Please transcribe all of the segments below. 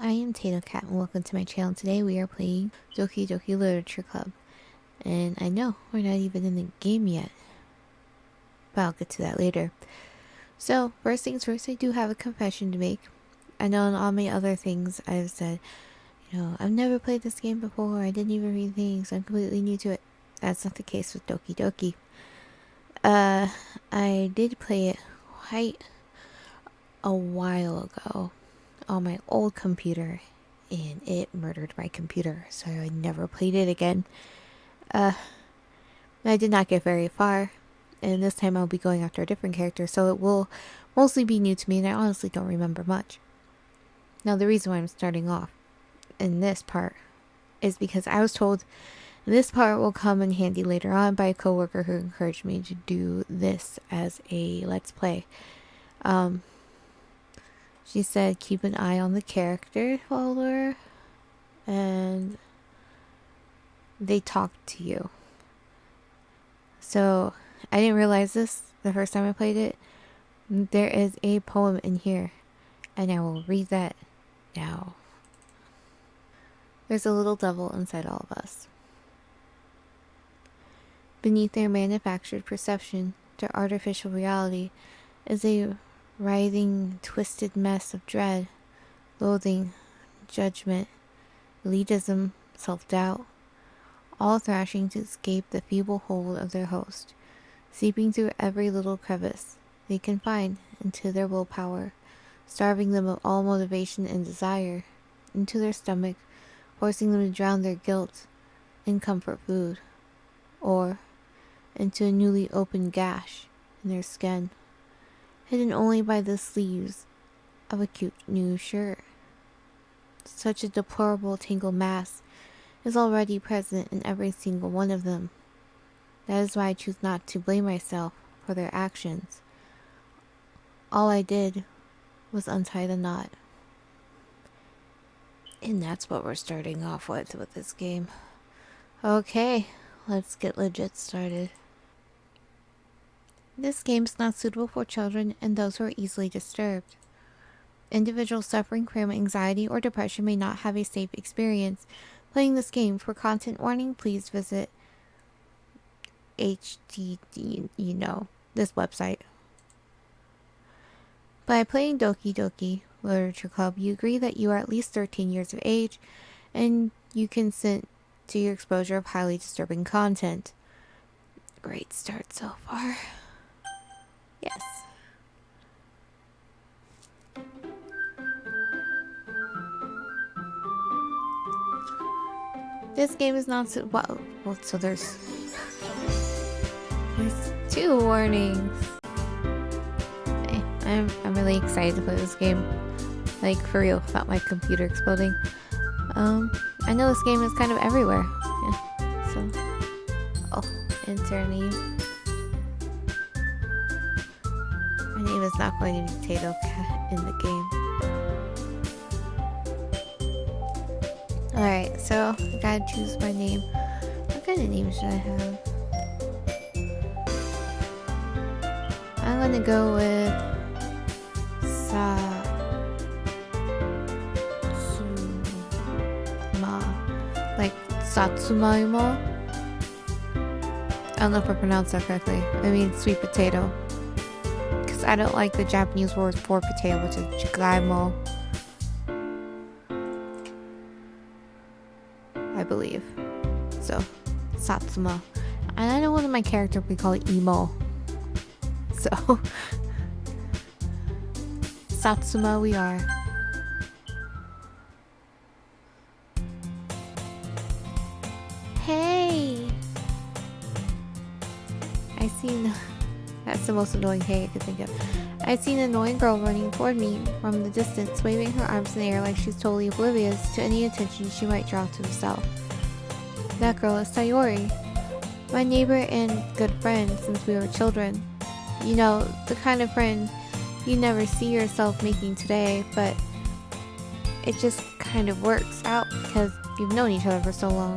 I am Tatocat and welcome to my channel. Today we are playing Doki Doki Literature Club. And I know we're not even in the game yet, but I'll get to that later. So, first things first, I do have a confession to make. I know in all my other things I've said, I've never played this game before, I didn't even read things, I'm completely new to it. That's not the case with Doki Doki. I did play it quite a while ago on my old computer, and it murdered my computer, so I never played it again. I did not get very far, and this time I'll be going after a different character, so it will mostly be new to me, and I honestly don't remember much. Now, the reason why I'm starting off in this part is because I was told this part will come in handy later on by a coworker who encouraged me to do this as a let's play. She said keep an eye on the character folder and they talk to you. So I didn't realize this the first time I played it. There is a poem in here and I will read that now. There's a little devil inside all of us. Beneath their manufactured perception, their artificial reality is a writhing, twisted mess of dread, loathing, judgment, elitism, self-doubt, all thrashing to escape the feeble hold of their host, seeping through every little crevice they can find into their willpower, starving them of all motivation and desire, into their stomach, forcing them to drown their guilt in comfort food, or into a newly opened gash in their skin, hidden only by the sleeves of a cute new shirt. Such a deplorable tangled mass is already present in every single one of them. That is why I choose not to blame myself for their actions. All I did was untie the knot. And that's what we're starting off with this game. Okay, let's get legit started. This game is not suitable for children and those who are easily disturbed. Individuals suffering from anxiety or depression may not have a safe experience playing this game. For content warning, please visit this website. By playing Doki Doki Literature Club, you agree that you are at least 13 years of age and you consent to your exposure of highly disturbing content. Great start so far. Yes. This game is not so well, so there's two warnings. I'm really excited to play this game. Like, for real, without my computer exploding. I know this game is kind of everywhere. Yeah, so enter name. My name is not going to be Tatocat in the game. Alright, so I gotta choose my name. What kind of name should I have? I'm gonna go with like Satsumaimo. I don't know if I pronounced that correctly. I mean sweet potato. Because I don't like the Japanese word for potato, which is jigaimo, I believe. So, Satsuma. And I know one of my characters we call it Emo. So, Satsuma we are. Hey! I seen... That's the most annoying hey I could think of. I seen an annoying girl running toward me from the distance, waving her arms in the air like she's totally oblivious to any attention she might draw to herself. That girl is Sayori, my neighbor and good friend since we were children. You know, the kind of friend you never see yourself making today, but it just kind of works out because you've known each other for so long.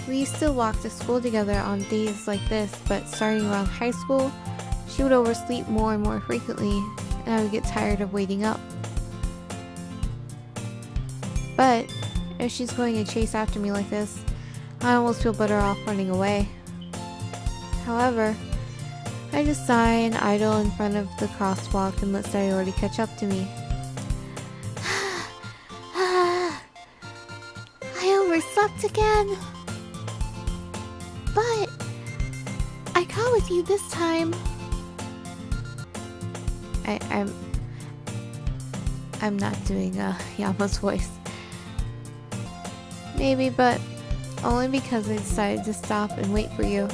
We used to walk to school together on days like this, but starting around high school, she would oversleep more and more frequently, and I would get tired of waiting up. But if she's going to chase after me like this, I almost feel better off running away. However, I just sigh and idle in front of the crosswalk and let Sayori catch up to me. I overslept again. But I got with you this time. I'm not doing Yama's voice. Maybe, but only because I decided to stop and wait for you.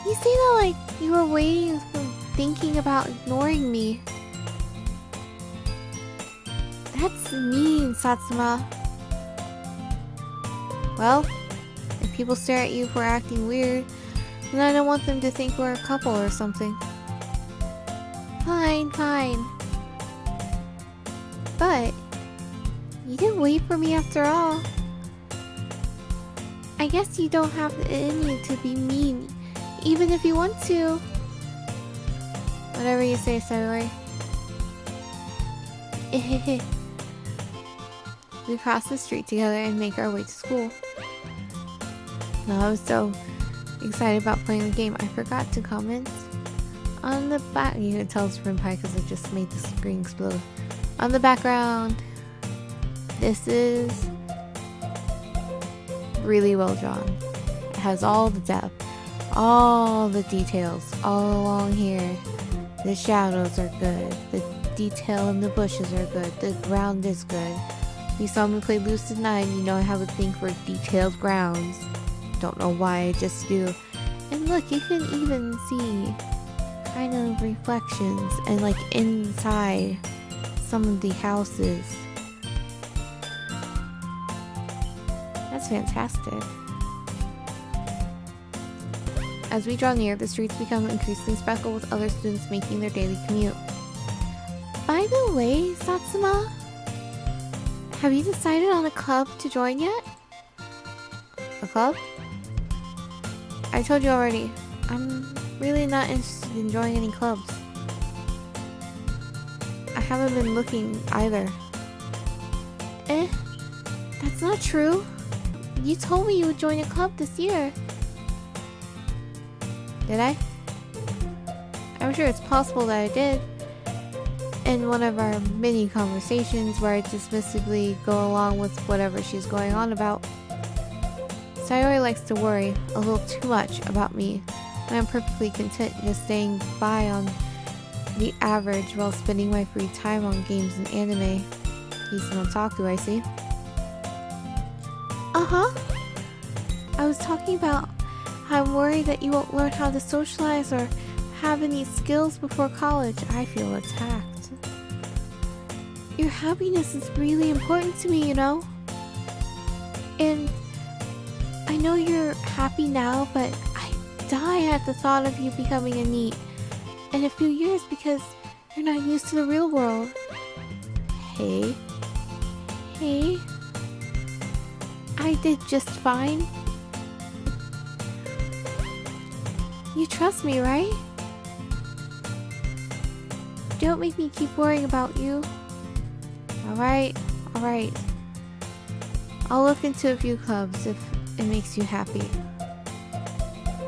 You say that like you were waiting, thinking about ignoring me. That's mean, Satsuma. Well, if people stare at you for acting weird, then I don't want them to think we're a couple or something. Fine, fine. But you didn't wait for me after all. I guess you don't have it in you to be mean, even if you want to. Whatever you say, Sayori. We cross the street together and make our way to school. Now I was so excited about playing the game, I forgot to comment. On the back, you can tell it's Rinpai because I just made the screen explode. On the background, this is really well drawn. It has all the depth, all the details, all along here. The shadows are good, the detail in the bushes are good, the ground is good. You saw me play Lucid 9, you know I have a thing for detailed grounds. Don't know why, I just do. And look, you can even see kind of reflections and like inside some of the houses. That's fantastic. As we draw near, the streets become increasingly speckled with other students making their daily commute. By the way, Satsuma, have you decided on a club to join yet? A club? I told you already, I'm really not interested in joining any clubs. I haven't been looking either. That's not true. You told me you would join a club this year. Did I? I'm sure it's possible that I did. In one of our mini conversations where I dismissively go along with whatever she's going on about. Sayori likes to worry a little too much about me, and I'm perfectly content just staying by on the average while spending my free time on games and anime. He's an otaku, I see. Uh-huh. I was talking about how I'm worried that you won't learn how to socialize or have any skills before college. I feel attacked. Your happiness is really important to me, you know? And I know you're happy now, but I die at the thought of you becoming a NEET in a few years because you're not used to the real world. Hey. I did just fine. You trust me, right? Don't make me keep worrying about you. Alright. I'll look into a few clubs if it makes you happy.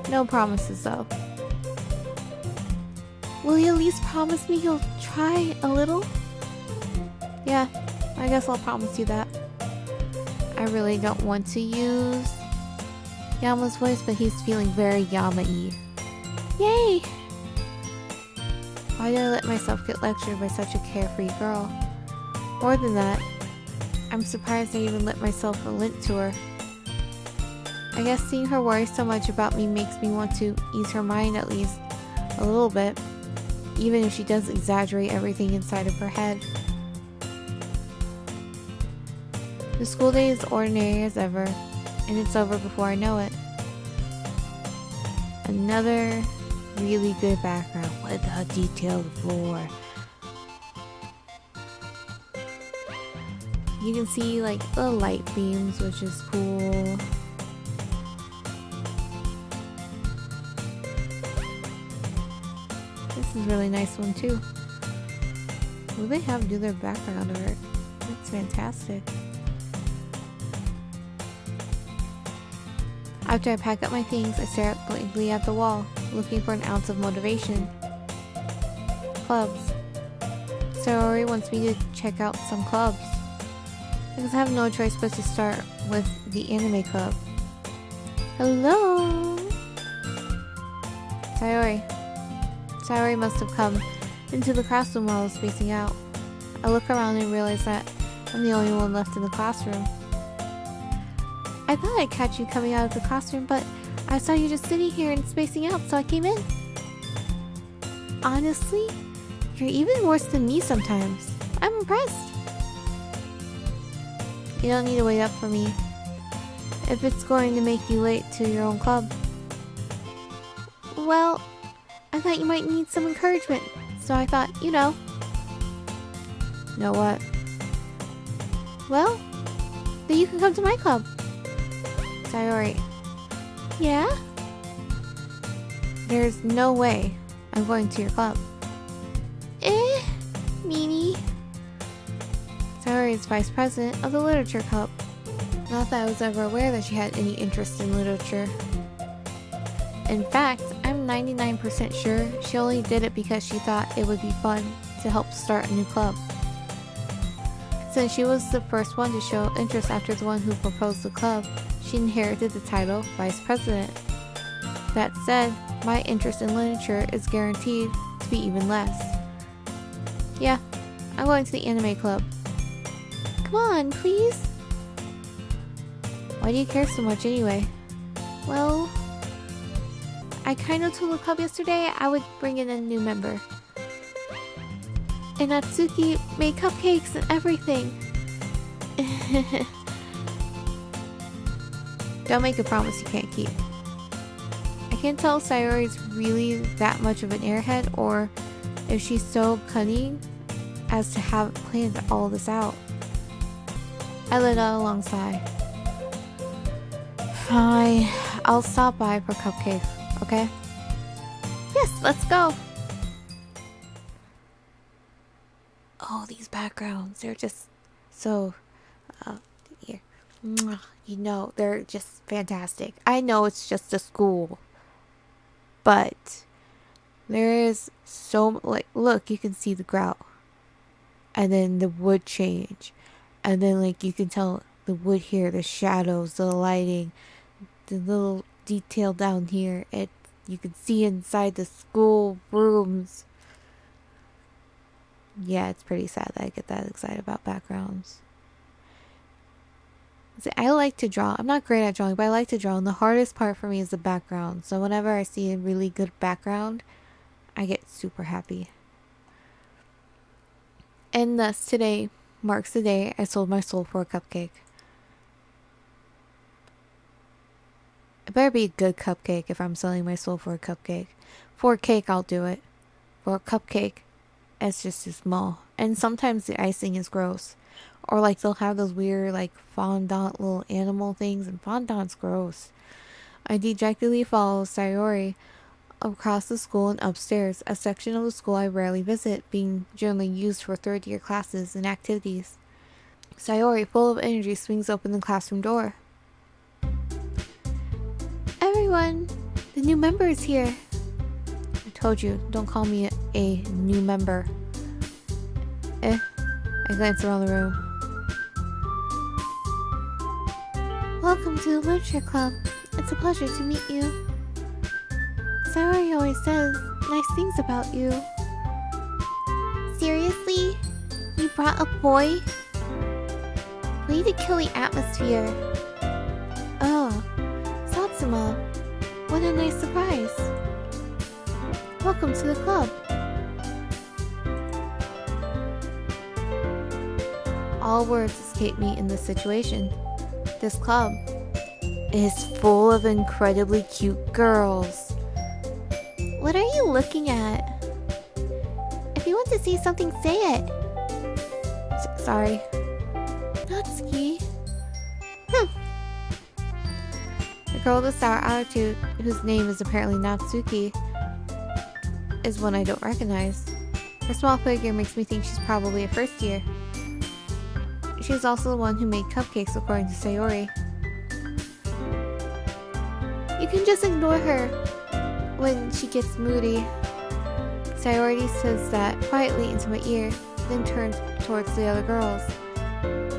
No promises though. Will you at least promise me you'll try a little? Yeah, I guess I'll promise you that. I really don't want to use Yama's voice, but he's feeling very Yama-y. Yay! Why did I let myself get lectured by such a carefree girl? More than that, I'm surprised I even let myself relent to her. I guess seeing her worry so much about me makes me want to ease her mind at least a little bit, even if she does exaggerate everything inside of her head. The school day is ordinary as ever, and it's over before I know it. Another really good background with a detailed floor. You can see like the light beams, which is cool. is a really nice one too. What do they have to do their background art? That's fantastic. After I pack up my things, I stare blankly at the wall, looking for an ounce of motivation. Clubs. Sayori wants me to check out some clubs. I guess I have no choice but to start with the anime club. Hello? Sayori must have come into the classroom while I was spacing out. I look around and realize that I'm the only one left in the classroom. I thought I'd catch you coming out of the classroom, but I saw you just sitting here and spacing out, so I came in. Honestly, you're even worse than me sometimes. I'm impressed. You don't need to wait up for me if it's going to make you late to your own club. Well, I thought you might need some encouragement, so I thought, you know. Know what? Well, then you can come to my club. Sayori. Yeah? There's no way I'm going to your club. Meanie. Sayori is vice president of the literature club. Not that I was ever aware that she had any interest in literature. In fact, I'm 99% sure she only did it because she thought it would be fun to help start a new club. Since she was the first one to show interest after the one who proposed the club, she inherited the title Vice President. That said, my interest in literature is guaranteed to be even less. Yeah, I'm going to the anime club. Come on, please. Why do you care so much anyway? Well, I kind of told the club yesterday I would bring in a new member. And Natsuki made cupcakes and everything. Don't make a promise you can't keep. I can't tell if Sayori's really that much of an airhead or if she's so cunning as to have planned all this out. I let out a long sigh. Fine, I'll stop by for Cupcake, okay? Yes, let's go! Oh, these backgrounds, they're just so, here. You know, they're just fantastic. I know it's just a school, but there is so, like, look, you can see the grout. And then the wood change. And then, like, you can tell the wood here, the shadows, the lighting, the little detail down here. You can see inside the school rooms. Yeah, it's pretty sad that I get that excited about backgrounds. See, I like to draw. I'm not great at drawing, but I like to draw. And the hardest part for me is the background. So whenever I see a really good background, I get super happy. And thus, today marks the day I sold my soul for a cupcake. It better be a good cupcake if I'm selling my soul for a cupcake. For a cake, I'll do it. For a cupcake, it's just too small. And sometimes the icing is gross. Or like they'll have those weird like fondant little animal things, and fondant's gross. I dejectedly follow Sayori across the school and upstairs, a section of the school I rarely visit, being generally used for third-year classes and activities. Sayori, full of energy, swings open the classroom door. Everyone, the new member is here. I told you, don't call me a new member. I glance around the room. Welcome to the Literature Club. It's a pleasure to meet you. Sayori always says nice things about you. Seriously? You brought a boy? Way to kill the atmosphere. Oh, Satsuma. What a nice surprise. Welcome to the club. All words escape me in this situation. This club is full of incredibly cute girls. What are you looking at? If you want to say something, say it. Sorry. Natsuki. The girl with the sour attitude, whose name is apparently Natsuki, is one I don't recognize. Her small figure makes me think she's probably a first year. She's also the one who made cupcakes according to Sayori. You can just ignore her when she gets moody. Sayori says that quietly into my ear, then turns towards the other girls.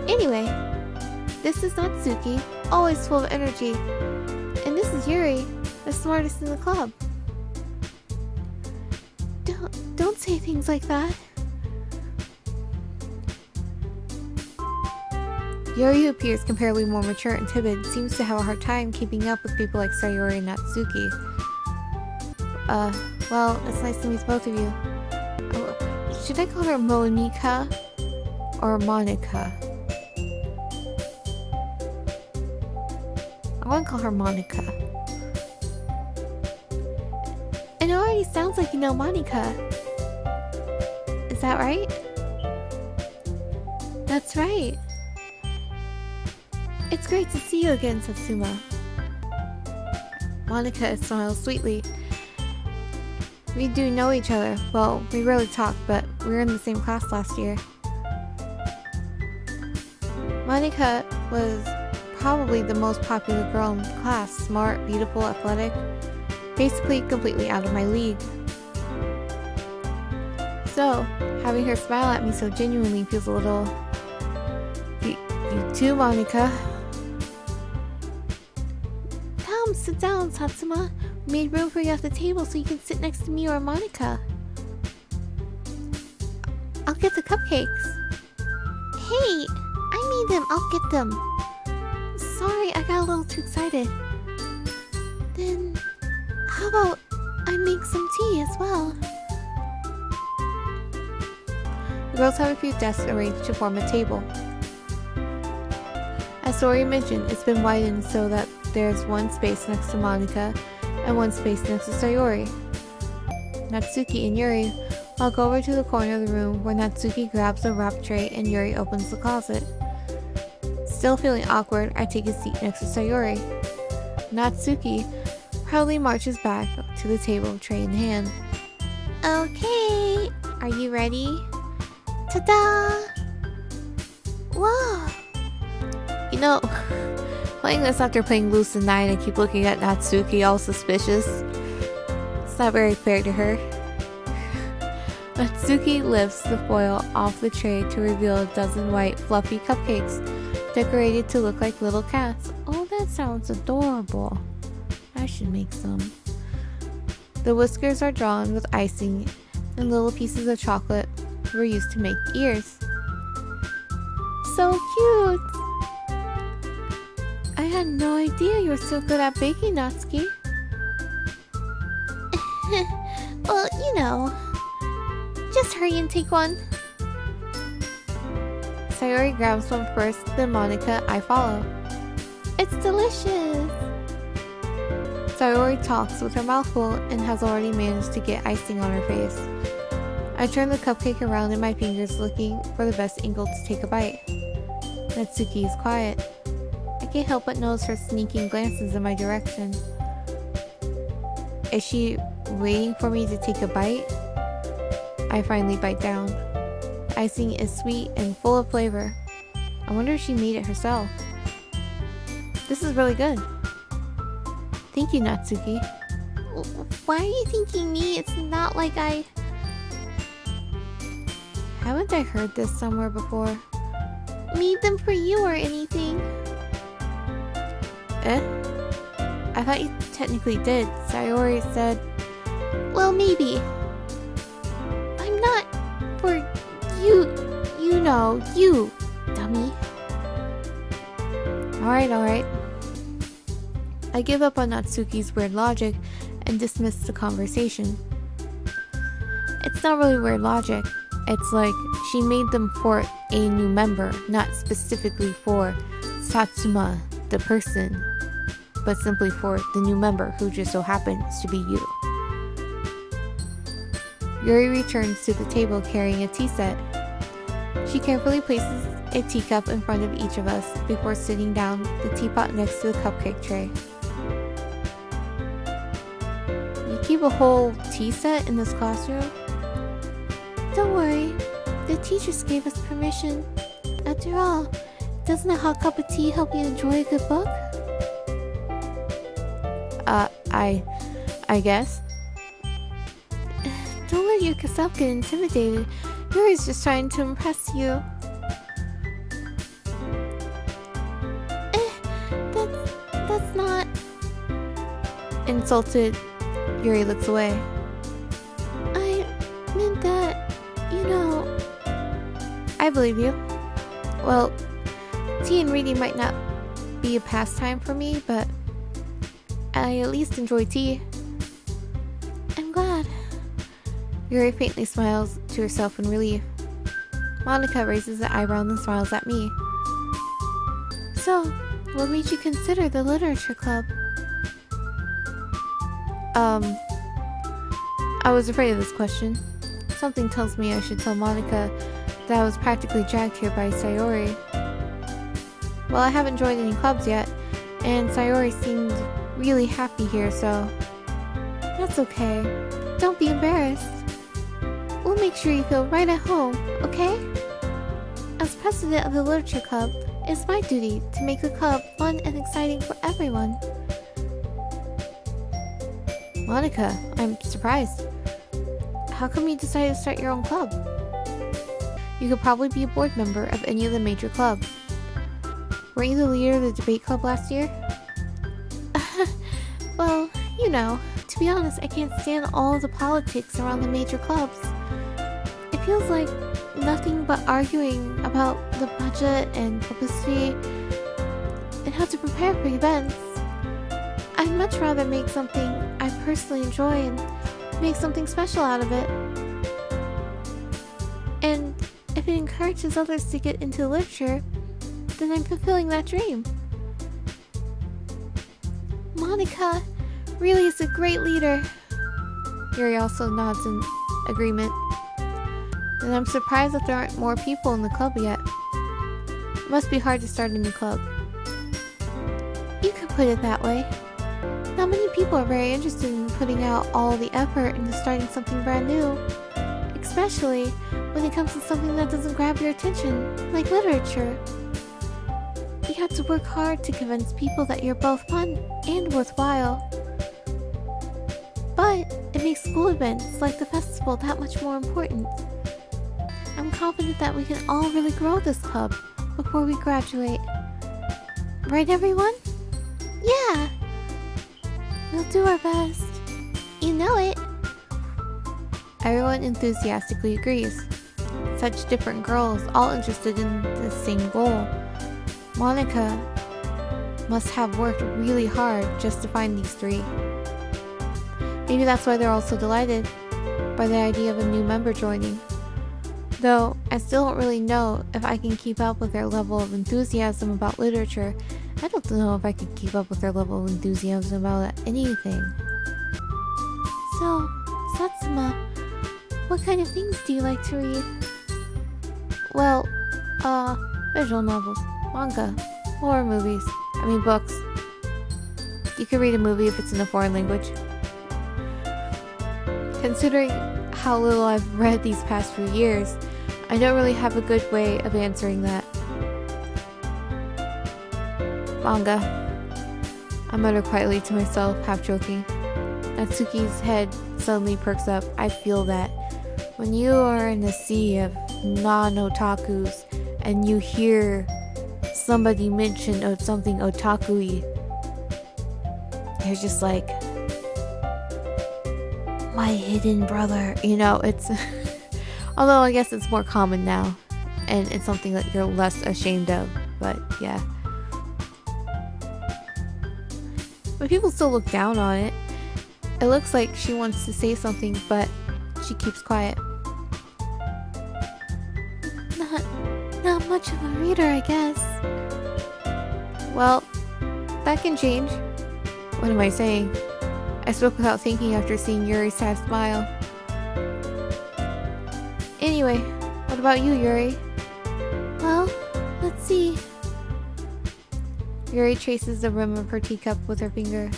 Anyway, this is Natsuki, always full of energy. And this is Yuri, the smartest in the club. Don't say things like that. Yuri, who appears comparably more mature and timid, seems to have a hard time keeping up with people like Sayori and Natsuki. Well, it's nice to meet both of you. Should I call her Monika or Monica? I want to call her Monica. And it already sounds like you know Monica. Is that right? That's right. It's great to see you again, Satsuma. Monica smiles sweetly. We do know each other. Well, we rarely talk, but we were in the same class last year. Monica was probably the most popular girl in the class. Smart, beautiful, athletic. Basically completely out of my league. So, having her smile at me so genuinely feels a little... You too, Monica. Come, sit down, Satsuma. We made room for you at the table so you can sit next to me or Monica. I'll get the cupcakes. Hey, I made them. I'll get them. Sorry, I got a little too excited. Then, how about I make some tea as well? The girls have a few desks arranged to form a table. As Sayori mentioned, it's been widened so that there's one space next to Monica and one space next to Sayori. Natsuki and Yuri all go over to the corner of the room where Natsuki grabs a wrap tray and Yuri opens the closet. Still feeling awkward, I take a seat next to Sayori. Natsuki proudly marches back to the table, tray in hand. Okay, are you ready? Ta-da! Wow! You know, playing this after playing Loose and Nine, I keep looking at Natsuki all suspicious. It's not very fair to her. Natsuki lifts the foil off the tray to reveal a dozen white, fluffy cupcakes, decorated to look like little cats. Oh, that sounds adorable. I should make some. The whiskers are drawn with icing, and little pieces of chocolate were used to make ears. So cute! I had no idea you were so good at baking, Natsuki. Well, you know. Just hurry and take one. Sayori grabs one first, then Monica, I follow. It's delicious! Sayori talks with her mouth full and has already managed to get icing on her face. I turn the cupcake around in my fingers looking for the best angle to take a bite. Natsuki is quiet. I can't help but notice her sneaking glances in my direction. Is she waiting for me to take a bite? I finally bite down. Icing is sweet and full of flavor. I wonder if she made it herself. This is really good. Thank you, Natsuki. Why are you thanking me? It's not like I... Haven't I heard this somewhere before? Made them for you or anything. I thought you technically did. Sayori said... Well, maybe. I'm not for you. You know, you, dummy. Alright. I give up on Natsuki's weird logic and dismiss the conversation. It's not really weird logic. It's like she made them for a new member, not specifically for Satsuma, the person, but simply for the new member who just so happens to be you. Yuri returns to the table carrying a tea set. She carefully places a teacup in front of each of us before sitting down the teapot next to the cupcake tray. You keep a whole tea set in this classroom? Don't worry, the teachers gave us permission. After all, doesn't a hot cup of tea help you enjoy a good book? I guess. Don't let yourself get intimidated. Yuri's just trying to impress you. That's not... Insulted, Yuri looks away. I meant that, you know... I believe you. Well, tea and reading might not be a pastime for me, but I at least enjoy tea. I'm glad. Yuri faintly smiles to herself in relief. Monica raises an eyebrow and smiles at me. So, what made you consider the literature club? I was afraid of this question. Something tells me I should tell Monica that I was practically dragged here by Sayori. Well, I haven't joined any clubs yet, and Sayori seemed really happy here, so... That's okay. Don't be embarrassed. We'll make sure you feel right at home, okay? As president of the literature club, it's my duty to make the club fun and exciting for everyone. Monica, I'm surprised. How come you decided to start your own club? You could probably be a board member of any of the major clubs. Weren't you the leader of the debate club last year? Well, you know, to be honest, I can't stand all of the politics around the major clubs. It feels like nothing but arguing about the budget and publicity and how to prepare for events. I'd much rather make something I personally enjoy and make something special out of it. And if it encourages others to get into literature, then I'm fulfilling that dream. Monica really is a great leader. Yuri also nods in agreement. And I'm surprised that there aren't more people in the club yet. It must be hard to start a new club. You could put it that way. Not many people are very interested in putting out all the effort into starting something brand new. Especially when it comes to something that doesn't grab your attention, like literature. You have to work hard to convince people that you're both fun and worthwhile. But it makes school events like the festival that much more important. I'm confident that we can all really grow this club before we graduate. Right, everyone? Yeah! We'll do our best. You know it. Everyone enthusiastically agrees. Such different girls, all interested in the same goal. Monica must have worked really hard just to find these three. Maybe that's why they're all so delighted by the idea of a new member joining. Though, I still don't really know if I can keep up with their level of enthusiasm about literature. I don't know if I could keep up with their level of enthusiasm about anything. So, Satsuma, what kind of things do you like to read? Well, visual novels, manga, horror movies, books. You could read a movie if it's in a foreign language. Considering how little I've read these past few years, I don't really have a good way of answering that. Manga. I mutter quietly to myself, half joking. Natsuki's head suddenly perks up. I feel that. When you are in a sea of non-otakus and you hear somebody mention something otaku-y, you're just like, my hidden brother. You know, it's... Although I guess it's more common now. And it's something that you're less ashamed of. But, yeah. But people still look down on it. It looks like she wants to say something, but she keeps quiet. Not much of a reader, I guess. Well, that can change. What am I saying? I spoke without thinking after seeing Yuri's sad smile. Anyway, what about you, Yuri? Well, let's see. Yuri traces the rim of her teacup with her finger.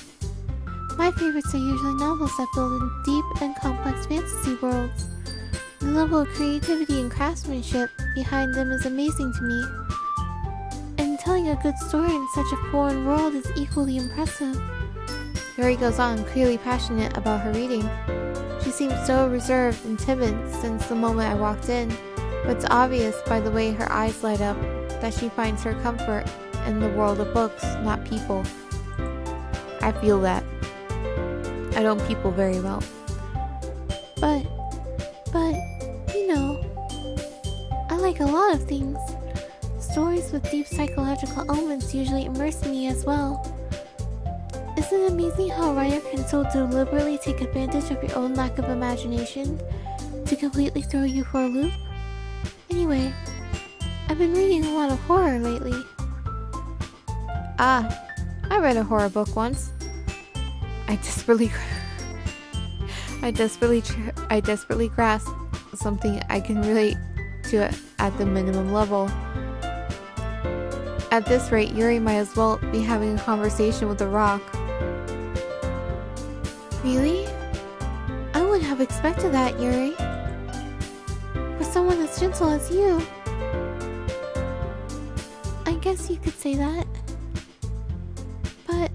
My favorites are usually novels that build in deep and complex fantasy worlds. The level of creativity and craftsmanship behind them is amazing to me. And telling a good story in such a foreign world is equally impressive. Yuri goes on, clearly passionate about her reading. She seems so reserved and timid since the moment I walked in, but it's obvious by the way her eyes light up that she finds her comfort in the world of books, not people. I feel that. I don't people very well. But, you know, I like a lot of things. Stories with deep psychological elements usually immerse me as well. Isn't it amazing how a writer can so deliberately take advantage of your own lack of imagination to completely throw you for a loop? Anyway, I've been reading a lot of horror lately. Ah, I read a horror book once. I desperately grasp something I can relate to at the minimum level. At this rate, Yuri might as well be having a conversation with a rock. Really? I wouldn't have expected that, Yuri. For someone as gentle as you. I guess you could say that. But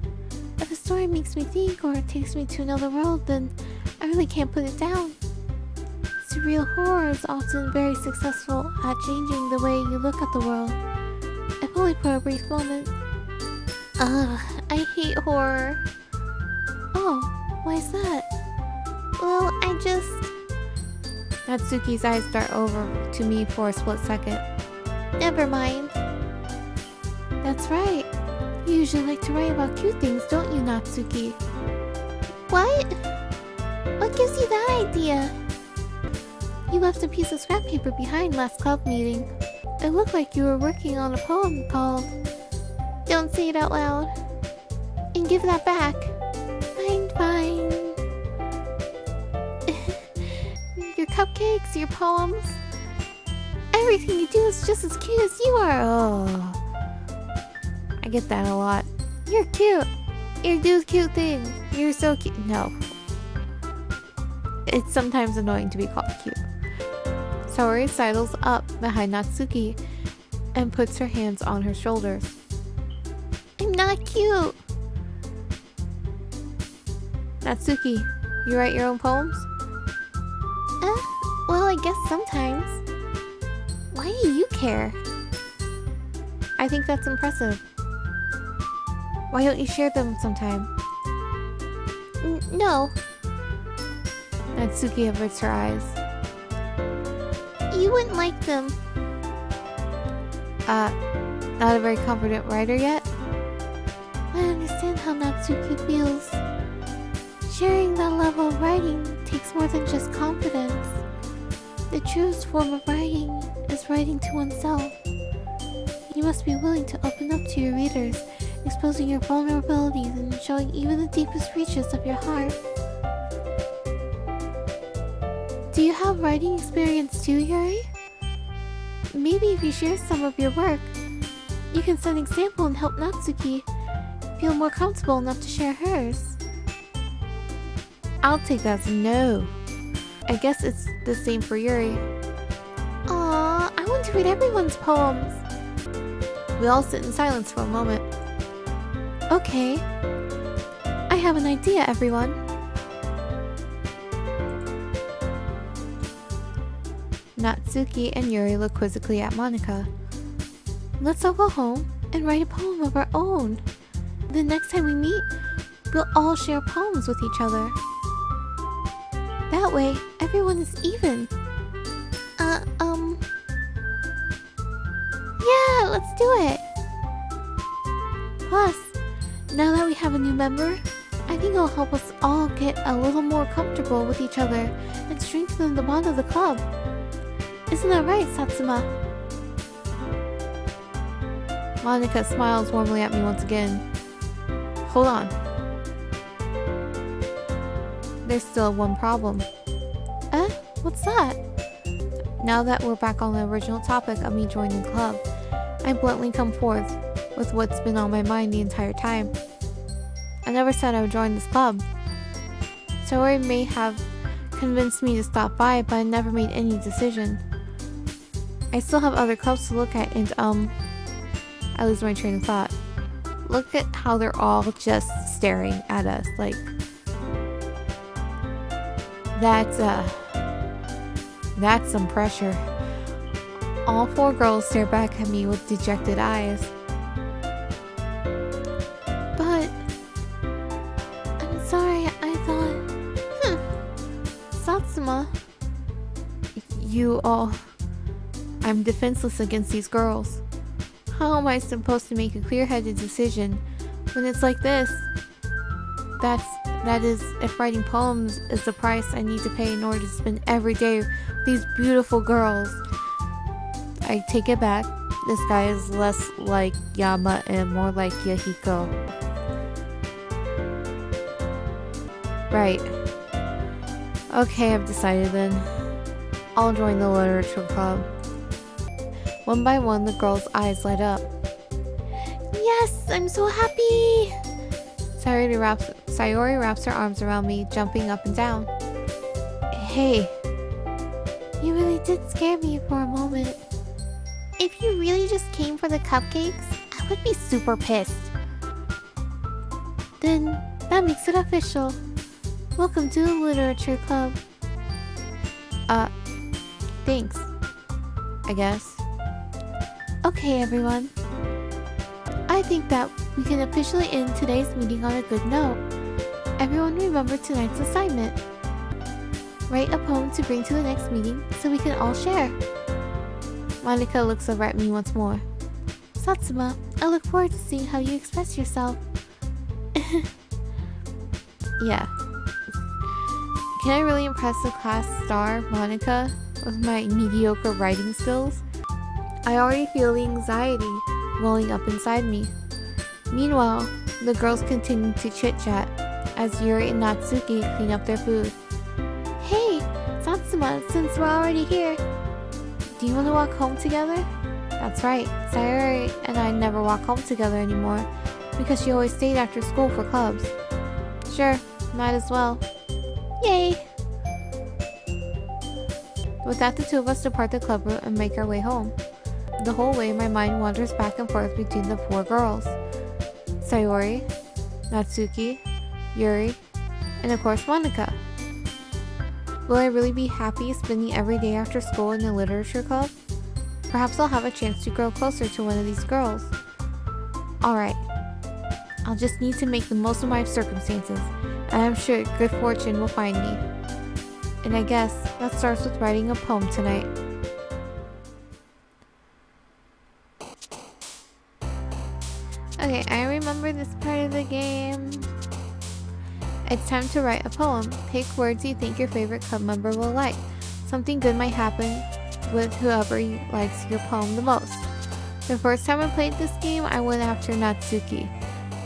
if a story makes me think or takes me to another world, then I really can't put it down. Surreal horror is often very successful at changing the way you look at the world. If only for a brief moment. Ugh, I hate horror. Oh, why is that? Well, Natsuki's eyes dart over to me for a split second. Never mind. That's right. You usually like to write about cute things, don't you, Natsuki? What? What gives you that idea? You left a piece of scrap paper behind last club meeting. It looked like you were working on a poem called... Don't say it out loud. And give that back. Fine. Your cupcakes, your poems... Everything you do is just as cute as you are. Oh. I get that a lot. You're cute. You do cute things. You're so cute. No. It's sometimes annoying to be called cute. Saori sidles up behind Natsuki and puts her hands on her shoulders. I'm not cute! Natsuki, you write your own poems? Well, I guess sometimes. Why do you care? I think that's impressive. Why don't you share them sometime? No. Natsuki averts her eyes. You wouldn't like them. Not a very confident writer yet? I understand how Natsuki feels. Sharing that level of writing takes more than just confidence. The truest form of writing is writing to oneself. You must be willing to open up to your readers, exposing your vulnerabilities and showing even the deepest reaches of your heart. Do you have writing experience too, Yuri? Maybe if you share some of your work, you can set an example and help Natsuki feel more comfortable enough to share hers. I'll take that as a no. I guess it's the same for Yuri. Aww, I want to read everyone's poems. We all sit in silence for a moment. Okay. I have an idea, everyone. Natsuki and Yuri look quizzically at Monika. Let's all go home and write a poem of our own. The next time we meet, we'll all share poems with each other. That way, everyone is even. Yeah, let's do it! Plus, now that we have a new member, I think it'll help us all get a little more comfortable with each other and strengthen the bond of the club. Isn't that right, Satsuma? Monika smiles warmly at me once again. Hold on. There's still one problem. What's that? Now that we're back on the original topic of me joining the club, I bluntly come forth with what's been on my mind the entire time. I never said I would join this club. Sayori may have convinced me to stop by, but I never made any decision. I still have other clubs to look at and I lose my train of thought. Look at how they're all just staring at us. Like, that's some pressure. All 4 girls stare back at me with dejected eyes. But I'm sorry, I thought Satsuma. You all, I'm defenseless against these girls. How am I supposed to make a clear-headed decision when it's like this? That is, if writing poems is the price I need to pay in order to spend every day with these beautiful girls. I take it back. This guy is less like Yama and more like Yahiko. Right. Okay, I've decided then. I'll join the literature club. One by one, the girls' eyes light up. Yes, I'm so happy! Sayori wraps her arms around me, jumping up and down. Hey, you really did scare me for a moment. If you really just came for the cupcakes, I would be super pissed. Then, that makes it official. Welcome to the literature club. Thanks. I guess. Okay, everyone. I think that we can officially end today's meeting on a good note. Everyone remember tonight's assignment. Write a poem to bring to the next meeting so we can all share. Monica looks over at me once more. Satsuma, I look forward to seeing how you express yourself. Yeah. Can I really impress the class star, Monica, with my mediocre writing skills? I already feel the anxiety welling up inside me. Meanwhile, the girls continue to chit-chat as Yuri and Natsuki clean up their food. Hey, Satsuma, since we're already here, do you want to walk home together? That's right, Sayori and I never walk home together anymore because she always stayed after school for clubs. Sure, might as well. Yay! With that, the 2 of us depart the club route and make our way home. The whole way, my mind wanders back and forth between the 4 girls. Sayori, Natsuki, Yuri, and of course Monica. Will I really be happy spending every day after school in the literature club? Perhaps I'll have a chance to grow closer to one of these girls. Alright, I'll just need to make the most of my circumstances, and I'm sure good fortune will find me. And I guess that starts with writing a poem tonight. Okay, I remember this part of the game. It's time to write a poem. Pick words you think your favorite club member will like. Something good might happen with whoever likes your poem the most. The first time I played this game, I went after Natsuki.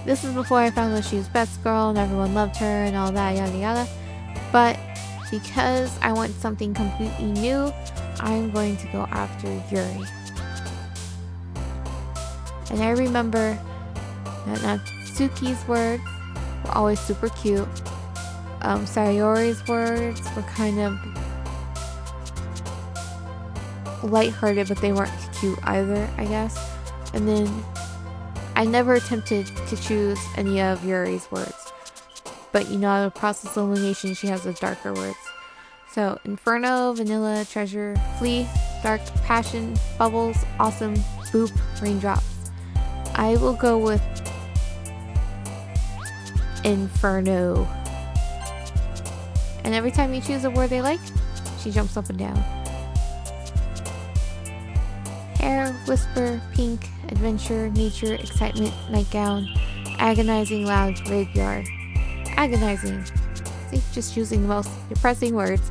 This is before I found out she was best girl and everyone loved her and all that yada yada. But because I want something completely new, I'm going to go after Yuri. And I remember that Natsuki's words were always super cute. Sayori's words were kind of lighthearted, but they weren't cute either, I guess. And then I never attempted to choose any of Yuri's words. But you know, out of process elimination, she has the darker words. So, Inferno, Vanilla, Treasure, Flea, Dark, Passion, Bubbles, Awesome, Boop, Raindrops. I will go with Inferno. And every time you choose a word they like, she jumps up and down. Hair, Whisper, Pink, Adventure, Nature, Excitement, Nightgown, Agonizing, Loud, Graveyard. Agonizing. See, just choosing the most depressing words.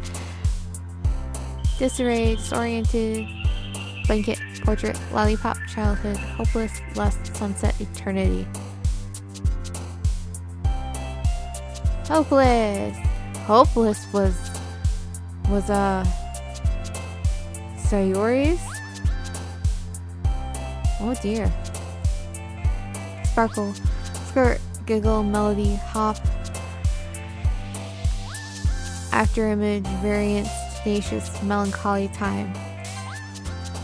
Disarray, Disoriented, Blanket, Portrait, Lollipop, Childhood, Hopeless, Lust, Sunset, Eternity. Hopeless! Hopeless was Sayori's? Oh dear. Sparkle. Skirt, giggle, melody, hop, after image, variance, tenacious, melancholy time.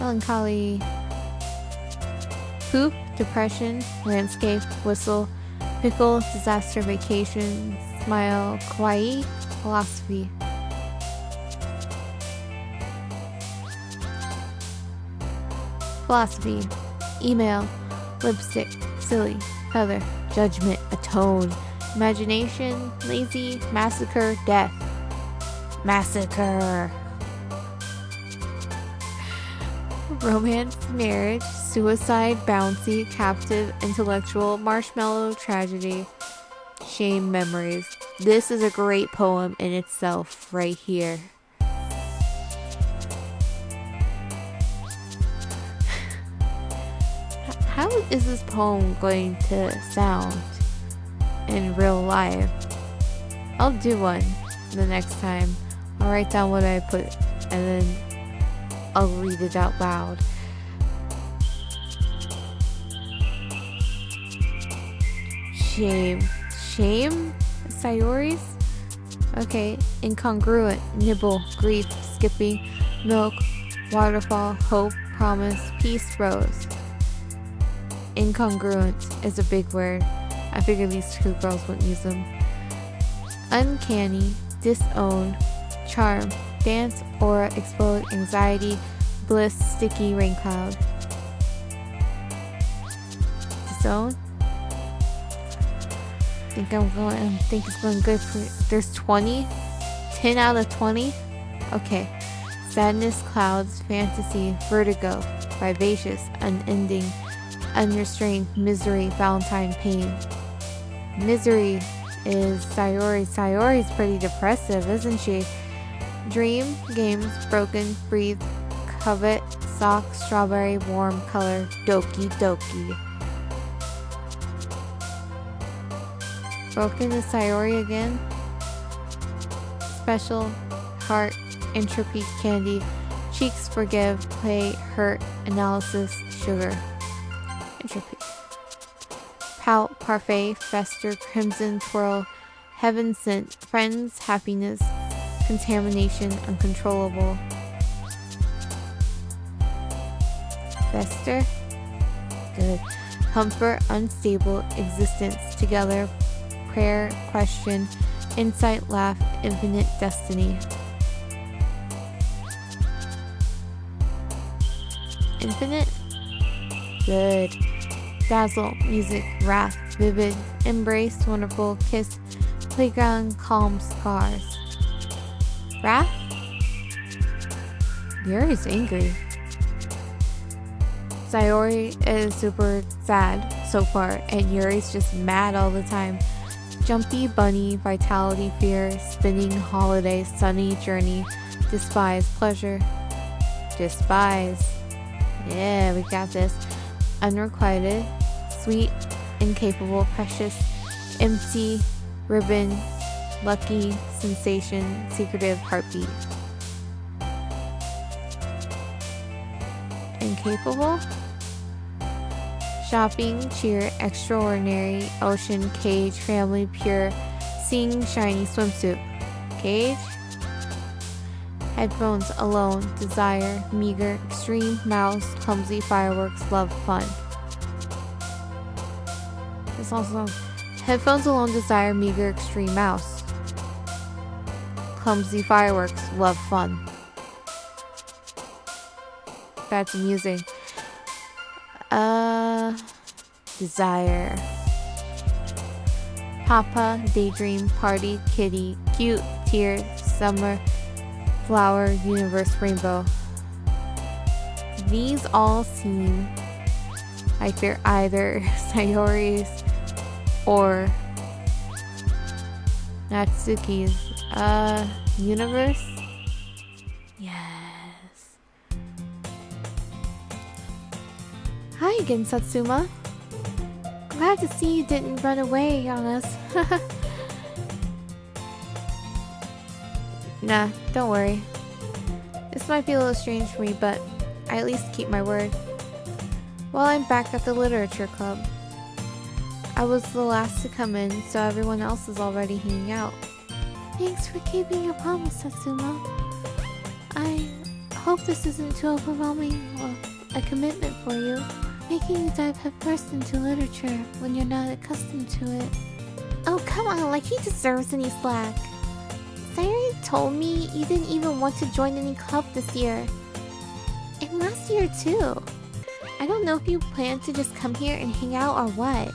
Melancholy, poop, depression, landscape, whistle, pickle, disaster, vacation, smile, kawaii, philosophy. Philosophy, email, lipstick, silly, feather, judgment, atone, imagination, lazy, massacre, death. Massacre. Romance, marriage, suicide, bouncy, captive, intellectual, marshmallow, tragedy, shame, memories. This is a great poem in itself right here. How is this poem going to sound in real life? I'll do one the next time. I'll write down what I put and then I'll read it out loud. Shame. Shame? Sayori's? Okay. Incongruent. Nibble. Grief. Skipping. Milk. Waterfall. Hope. Promise. Peace. Rose. Incongruent is a big word. I figured these two girls wouldn't use them. Uncanny. Disown. Charm. Dance. Aura. Explode. Anxiety. Bliss. Sticky. Rain cloud. Disown. I think it's going good for. There's 20. 10 out of 20. Okay. Sadness. Clouds. Fantasy. Vertigo. Vivacious. Unending. Unrestrained. Misery. Valentine. Pain. Misery is Sayori. Sayori's pretty depressive, isn't she? Dream. Games. Broken. Breathe. Covet. Sock. Strawberry. Warm. Color. Doki Doki. Broken is Sayori again. Special. Heart. Entropy. Candy. Cheeks. Forgive. Play. Hurt. Analysis. Sugar. Entropy. Pout. Parfait. Fester. Crimson. Twirl. Heaven sent. Friends. Happiness. Contamination. Uncontrollable. Fester. Good. Comfort. Unstable. Existence. Together. Prayer. Question. Insight. Laugh. Infinite. Destiny. Infinite. Good. Dazzle. Music. Wrath. Vivid. Embrace. Wonderful. Kiss. Playground. Calm. Scars. Wrath? Yuri's angry. Sayori is super sad so far, and Yuri's just mad all the time. Jumpy. Bunny. Vitality. Fear. Spinning. Holiday. Sunny. Journey. Despise. Pleasure. Despise. Yeah, we got this. Unrequited. Sweet. Incapable. Precious. Empty. Ribbon. Lucky. Sensation. Secretive. Heartbeat. Incapable. Shopping. Cheer. Extraordinary. Ocean. Cage. Family. Pure. Sing. Shiny. Swimsuit. Cage. Headphones. Alone. Desire. Meager. Extreme. Mouse. Clumsy. Fireworks. Love. Fun. It's also headphones. Alone. Desire. Meager. Extreme. Mouse. Clumsy. Fireworks. Love. Fun. That's amusing. Desire. Papa. Daydream. Party. Kitty. Cute. Tears. Summer. Flower. Universe. Rainbow. These all seem like they're either Sayori's or Natsuki's. Universe? Yes. Hi again, Satsuma. Glad to see you didn't run away on us. Nah, don't worry. This might be a little strange for me, but I at least keep my word. Well, I'm back at the literature club. I was the last to come in, so everyone else is already hanging out. Thanks for keeping your promise, Satsuma. I hope this isn't too overwhelming or a commitment for you. Making you dive headfirst into literature when you're not accustomed to it. Oh, come on, like he deserves any slack. Sayuri told me you didn't even want to join any club this year. And last year too. I don't know if you plan to just come here and hang out or what.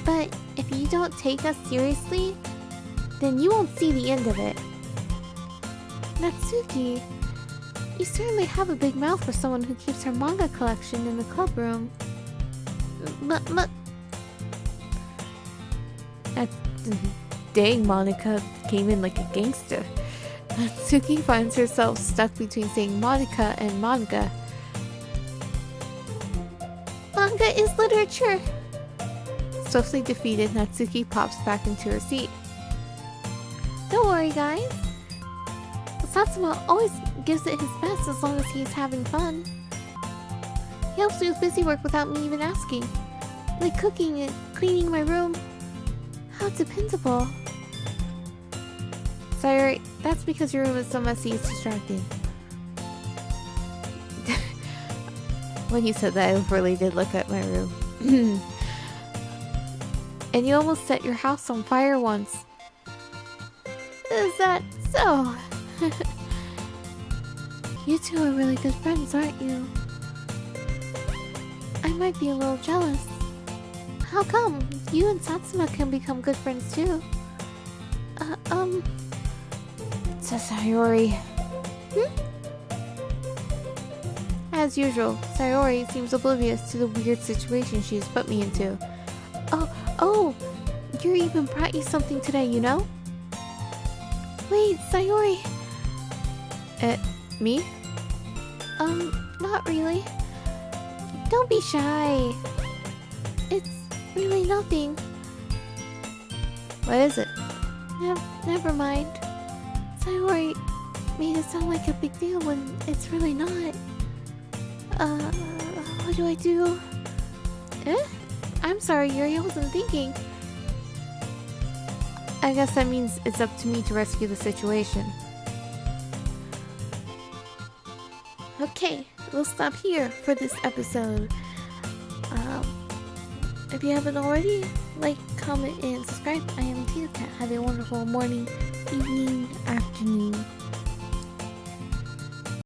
But if you don't take us seriously, then you won't see the end of it. Natsuki, you certainly have a big mouth for someone who keeps her manga collection in the club room. Dang, Monica came in like a gangster. Natsuki finds herself stuck between saying Monica and manga. Manga is literature. Swiftly defeated, Natsuki pops back into her seat. Don't worry, guys. Satsuma always gives it his best as long as he's having fun. He helps me with busy work without me even asking. Like cooking and cleaning my room. How dependable. Sorry, that's because your room is so messy it's distracting. When you said that, I really did look at my room. And you almost set your house on fire once. Is that so? You two are really good friends, aren't you? I might be a little jealous. How come? You and Satsuma can become good friends too. Sayori. As usual, Sayori seems oblivious to the weird situation she's put me into. Oh, you even brought you something today, you know? Wait, Sayori. Me? Not really. Don't be shy. It's really nothing. What is it? Never mind. Sayori made it sound like a big deal when it's really not. What do I do? I'm sorry, Yuri, I wasn't thinking. I guess that means it's up to me to rescue the situation. Okay, we'll stop here for this episode. If you haven't already, like, comment, and subscribe. I am Tatocat. Have a wonderful morning, evening, afternoon,